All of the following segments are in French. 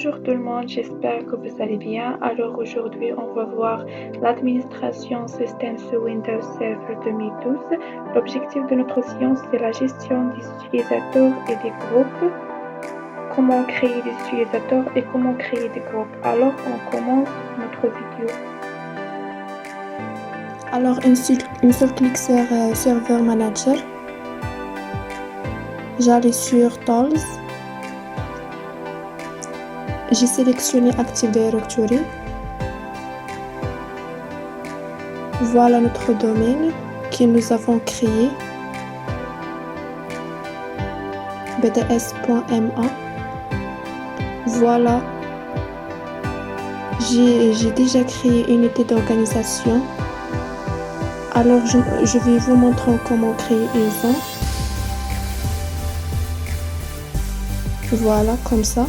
Bonjour tout le monde, j'espère que vous allez bien. Alors aujourd'hui, on va voir l'administration système sous Windows Server 2012. L'objectif de notre séance, c'est la gestion des utilisateurs et des groupes. Comment créer des utilisateurs et comment créer des groupes. Alors on commence notre vidéo. Alors une seule clic sur Server Manager. J'allais sur Tools. J'ai sélectionné Active Directory. Voilà notre domaine que nous avons créé. bds.ma. Voilà. J'ai déjà créé une unité d'organisation. Alors je vais vous montrer comment créer une zone. Voilà, comme ça.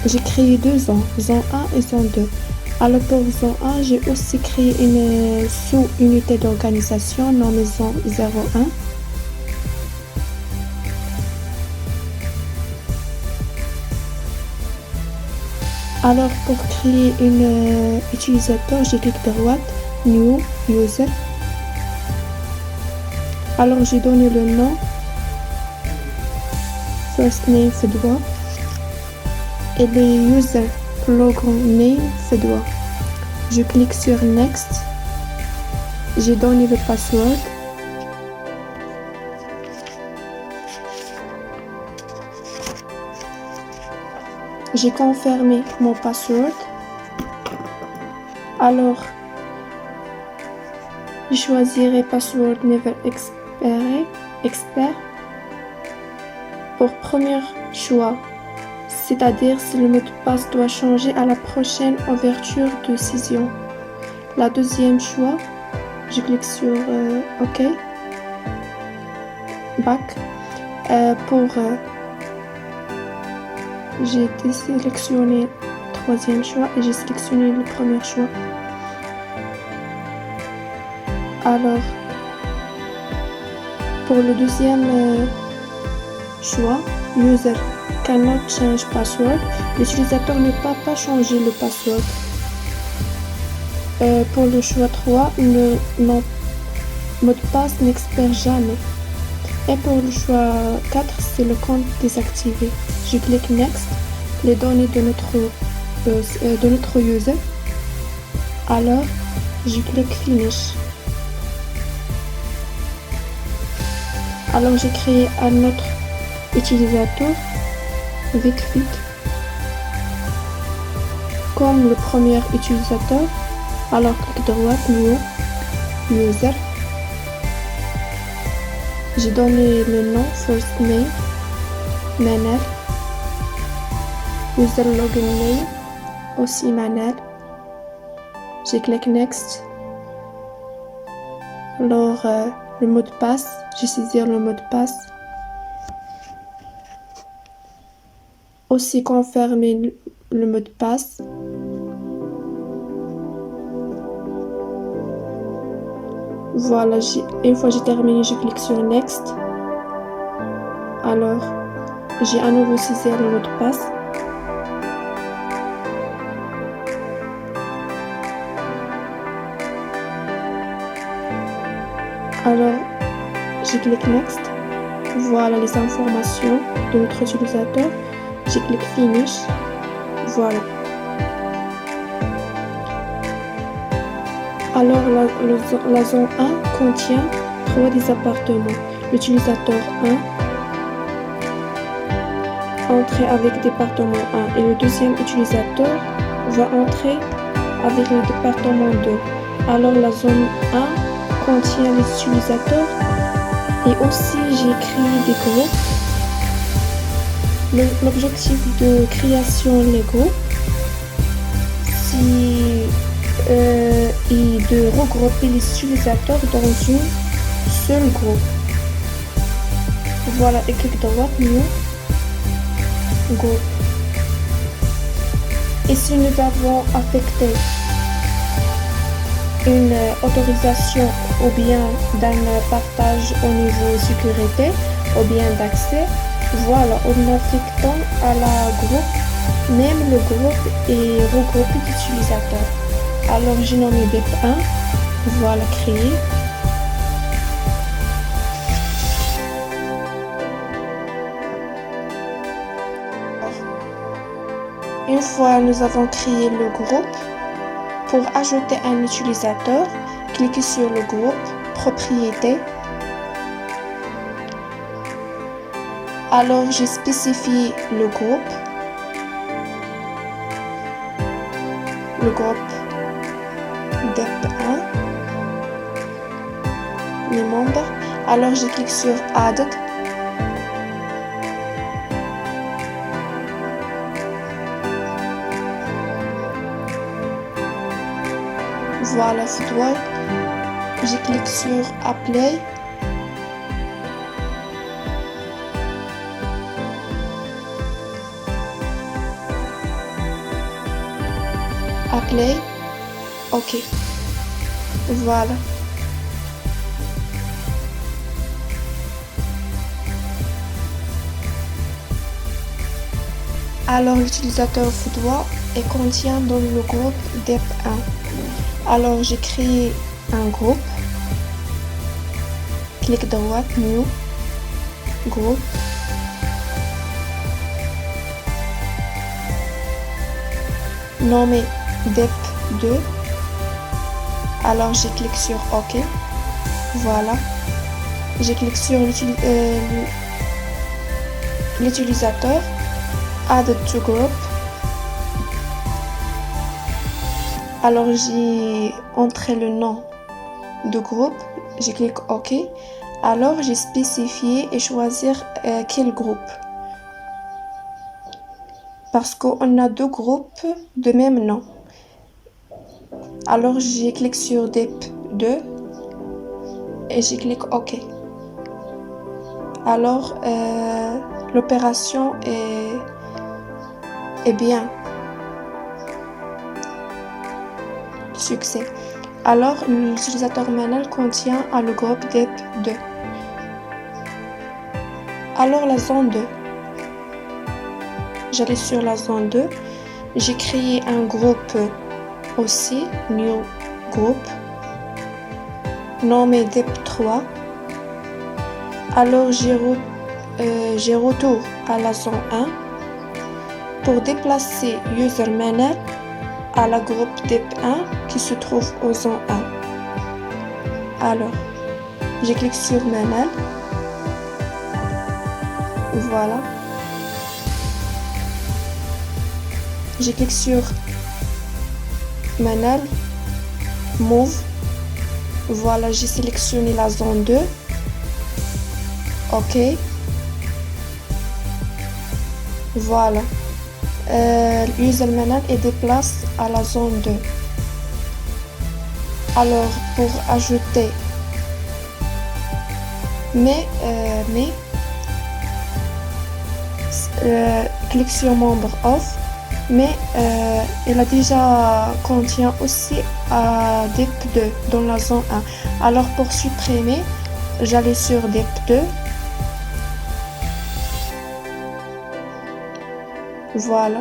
J'ai créé deux zones, zone 1 et zone 2. Alors pour zone 1, j'ai aussi créé une sous-unité d'organisation nommée zone 01. Alors pour créer un utilisateur, j'ai cliqué droite, New User. Alors j'ai donné le nom, First Name Fedwa. Et le user program name Fedwa. Je clique sur Next. J'ai donné le password. J'ai confirmé mon password. Alors, je choisirai password never expert. Pour premier choix, c'est-à-dire si le mot de passe doit changer à la prochaine ouverture de session. La deuxième choix, je clique sur OK, Back. J'ai désélectionné le troisième choix et j'ai sélectionné le premier choix. Alors, pour le deuxième choix, User cannot change password. L'utilisateur ne peut pas changer le password. Pour le choix 3, le mot de passe n'expire jamais. Et pour le choix 4, c'est le compte désactivé. Je clique Next, les données de notre user. Alors, je clique Finish. Alors, j'ai créé un autre utilisateur. Vite. Comme le premier utilisateur, alors clic droite, New User. J'ai donné le nom First Name, Manel. User Login Name, aussi Manel. J'ai cliqué Next. Alors le mot de passe, j'ai saisi le mot de passe. Aussi confirmer le mot de passe. Voilà, une fois j'ai terminé, je clique sur Next. Alors, j'ai à nouveau saisi le mot de passe. Alors, je clique Next. Voilà les informations de notre utilisateur. Je clique Finish. Voilà. Alors, la zone 1 contient 3 des appartements. L'utilisateur 1 entrer avec département 1 et le deuxième utilisateur va entrer avec le département 2. Alors, la zone 1 contient les utilisateurs et aussi j'ai créé des groupes. L'objectif de création des groupes, est de regrouper les utilisateurs dans un seul groupe. Voilà, et clic droit, New Group. Et si nous avons affecté une autorisation ou bien d'un partage au niveau sécurité ou bien d'accès, voilà, en affectant à la groupe Même le groupe est regroupé d'utilisateurs. Alors j'ai nommé DEP1, voilà créé. Une fois nous avons créé le groupe, pour ajouter un utilisateur, cliquez sur le groupe, propriétés. Alors j'ai spécifié le groupe DEP1, les membres. Alors je clique sur Add. Voilà Footwork. Je clique sur Apply. Apply. OK. Voilà. Alors l'utilisateur Footwork est contient dans le groupe DEP1. Alors j'ai créé un groupe. Clic droit, New, groupe. Nommé DEP2. Alors je clique sur OK. Voilà. Je clique sur l'utilisateur. Add to group. Alors j'ai entré le nom de groupe. Je clique OK. Alors j'ai spécifié et choisir quel groupe. Parce qu'on a deux groupes de même nom. Alors je clique sur DEP2 et je clique OK. Alors l'opération est bien. Succès. Alors l'utilisateur manuel contient le groupe DEP2. Alors la zone 2. J'allais sur la zone 2. J'ai créé un groupe aussi, New Group, nommé DEP3. Alors j'ai retour à la zone 1 pour déplacer User Manuel à la groupe DEP1 qui se trouve aux zone 1. Alors, je clique sur Manuel. Voilà. Je clique sur Manuel, Move. Voilà, j'ai sélectionné la zone 2. OK. Voilà. User Manuel est déplacé à la zone 2. Alors, pour ajouter clique sur membre off, mais il a déjà contient aussi DEP2 dans la zone 1. Alors pour supprimer, j'allais sur DEP2. Voilà,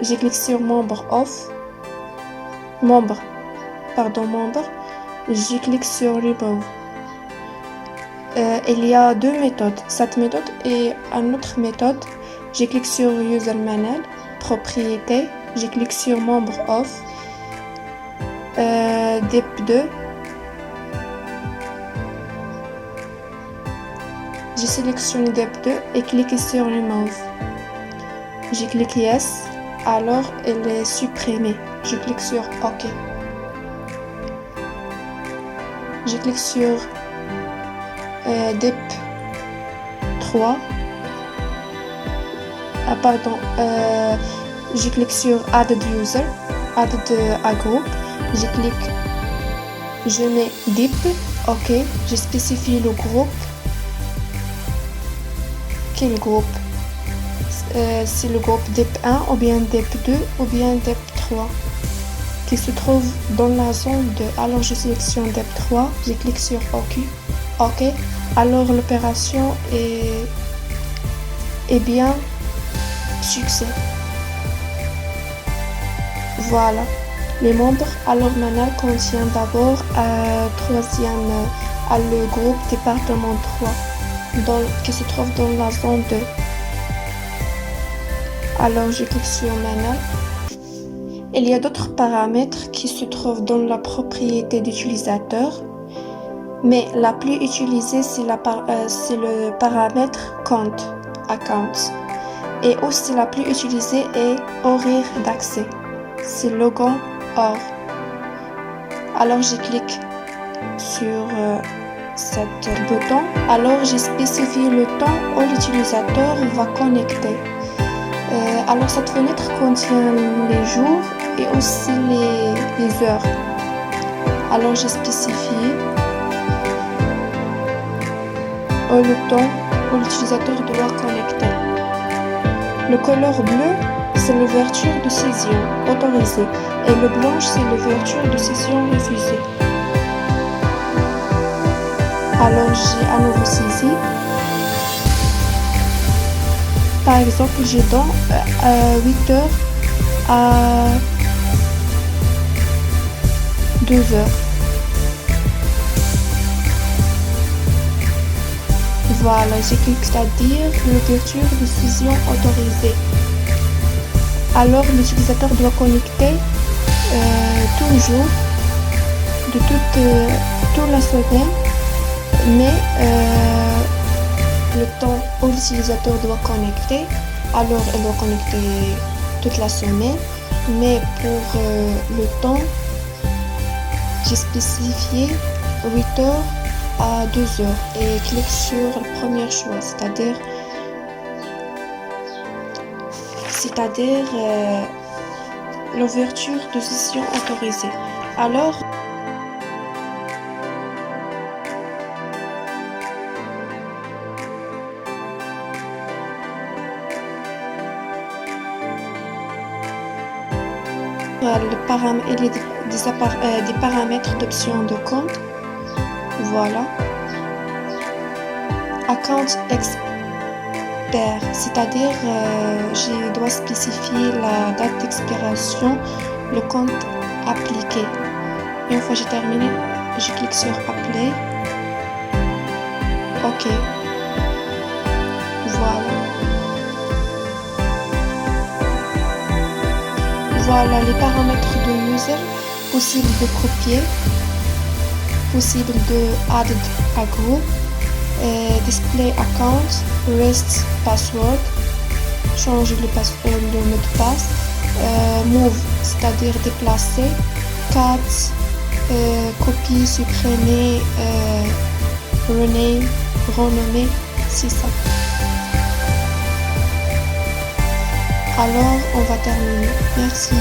je clique sur membre off, membre, je clique sur remove. Il y a deux méthodes, cette méthode et une autre méthode. Je clique sur User Manuel, propriété, je clique sur membre off, DEP2. Je sélectionne DEP2 et clique sur remove. Je clique yes, alors elle est supprimée. Je clique sur OK. Je clique sur DEP3. Je clique sur Add User, Add a group. Je clique, je mets DEP, OK. Je spécifie le groupe. Quel groupe? C'est le groupe DEP1 ou bien DEP2 ou bien DEP3 qui se trouve dans la zone 2. Alors je sélectionne DEP3, je clique sur OK. OK. Alors l'opération est bien succès. Voilà. Les membres. Alors Manal contient d'abord le groupe département 3 qui se trouve dans la zone 2. Alors je clique sur Manal. Il y a d'autres paramètres qui se trouvent dans la propriété d'utilisateur, mais la plus utilisée c'est le paramètre compte, account. Et aussi la plus utilisée est horaire d'accès, c'est logon or. Alors je clique sur cet bouton. Alors j'ai spécifié le temps où l'utilisateur va connecter. Alors cette fenêtre contient les jours et aussi les heures. Alors j'ai spécifié le temps où l'utilisateur doit connecter. Le couleur bleu, c'est l'ouverture de session autorisée et le blanche, c'est l'ouverture de session refusée. Alors j'ai à nouveau saisi. Par exemple, j'ai dans 8h à 2h. Voilà, j'ai cliqué, c'est-à-dire l'ouverture de session autorisée. Alors l'utilisateur doit connecter toujours de toute la semaine, mais le temps où l'utilisateur doit connecter, alors il doit connecter toute la semaine, mais pour le temps, j'ai spécifié 8h à 2h et clique sur le premier choix, c'est-à-dire l'ouverture de session autorisée. Alors il y a des paramètres d'option de compte. Voilà. Account expert, c'est-à-dire je dois spécifier la date d'expiration, le compte appliqué. Et une fois j'ai terminé, je clique sur Apply. OK. Voilà les paramètres de user, possible de copier, possible de add à groupe, display account, rest password, changer le mot de passe, move, c'est-à-dire déplacer, cut, copier, supprimer, renommer, c'est ça. Alors, on va terminer. Merci.